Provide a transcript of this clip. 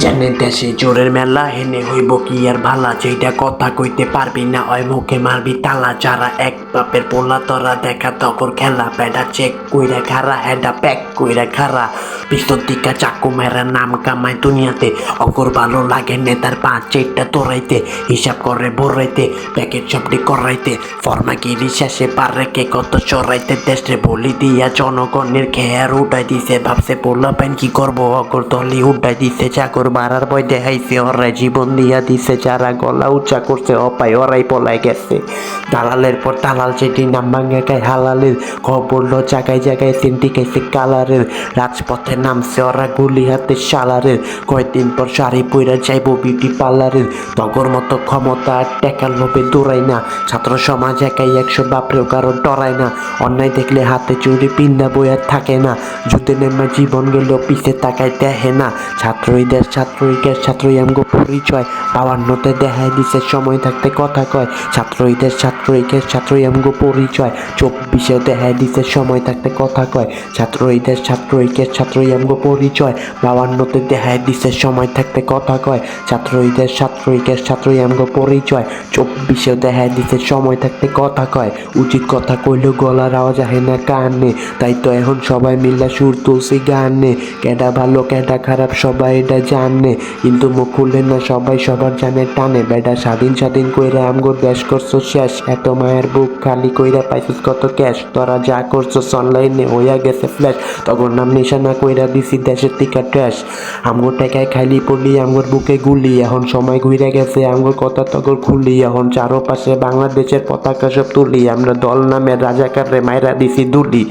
জানে দেশে জোরের মেলা হেনে হইব কি আর ভালা, যেটা কথা কইতে পারবি না ওই মুখে মারবি তালা। যারা এক বাপের পোলা তোরা দেখা তকর খেলা, বেডা চেক কইরা খারা হেডা প্যাক কইরা খারা। পিস্তল টিকা চাকু মেরা নাম কামায় দুনিয়াতে, অগর ভালো লাগে নেতার পাঁচ চেটটা তোরাইতে। হিসাব করে বড়াইতে প্যাকেট সবটি করাইতে, ফরমাগিরি শেষে পারে কে কত চড়াইতে। দেশে বলি দিয়া জনগণের খেয়ার উঠাই দিছে, ভাবছে পোলা পাইন কি করবো অগর দলি উঠাই দিছে। চাকর মারার ভয় দেখাইছে ওরাই জীবন দিয়া দিছে, যারা গলা উঁচা করছে অপায় ওরাই পলাই গেছে। দালালের পর দালাল চেটি নাম ভাঙে গায়ে হালালের, খবর লো জায়গায় জায়গায় সিন্টি খাইছে কালারের। রাজপথে নামছে ওরা গুলি হাতে শালারের, কয়েকদিন পর শাড়ি পইরা যাইব বিউটি পার্লারের। তগর মতো ক্ষমতা আর টেকার লোভে দৌড়াই না, ছাত্র সমাজ একাই 100 বাপরেও কারো ডরায় না। অন্যায় দেখলে হাতে চুরি পিন্দা বইয়া থাকে না, যুদ্ধে নেমে জীবন গেল পিছে তাকায় দেখে না। ছাত্রই দেশ ছাত্রই গ্যাস ছাত্রই আমগো পরিচয়, বাবান্নতে দেখায় দিছে সময় থাকতে কথা কয়। ছাত্রই দেশ ছাত্রই গ্যাস ছাত্রই আমগো পরিচয়, 24-এ দেখায় দিছে সময় থাকতে কথা কয়। ছাত্রই দেশ ছাত্রই গ্যাস ছাত্রই আমগো পরিচয়, বাবান্নতে দেখায় দিছে সময় থাকতে কথা কয়। ছাত্রই দেশ ছাত্রই গ্যাস ছাত্রই আমগো পরিচয়, 24-এ দেখায় দিছে সময় থাকতে কথা কয়। উচিত কথা কইলেও গলার আওয়াজ আহে না কানে, তাই তো এখন সবাই মিল্লা সুর তুলছি গানে। কেডা ভালো কেডা খারাপ সবাই এটা জানে, কিন্তু মুখ খুললে না সবাই সবার জানে টানে। বেডা স্বাধীন স্বাধীন কইরা আমগো দেশ করছো শেষ, এত মায়ের বুক খালি কইরা পাইছিস কত ক্যাশ। তোরা যা করছস অনলাইনে হইয়া গেছে ফ্ল্যাশ, তখন নাম নিশানা কইরা দিছি দেশের টিকা ট্র্যাশ। আমগো টেকায় খাইলি পড়লি আমগোর বুকে গুলি, এখন সময় ঘুরে গেছে আমগোর কথা তগর খুলি। এখন চারোপাশে বাংলাদেশের পতাকা সব তুলি, আমরা দল নামে রাজাকাররে মাইরা দিছি দুলি।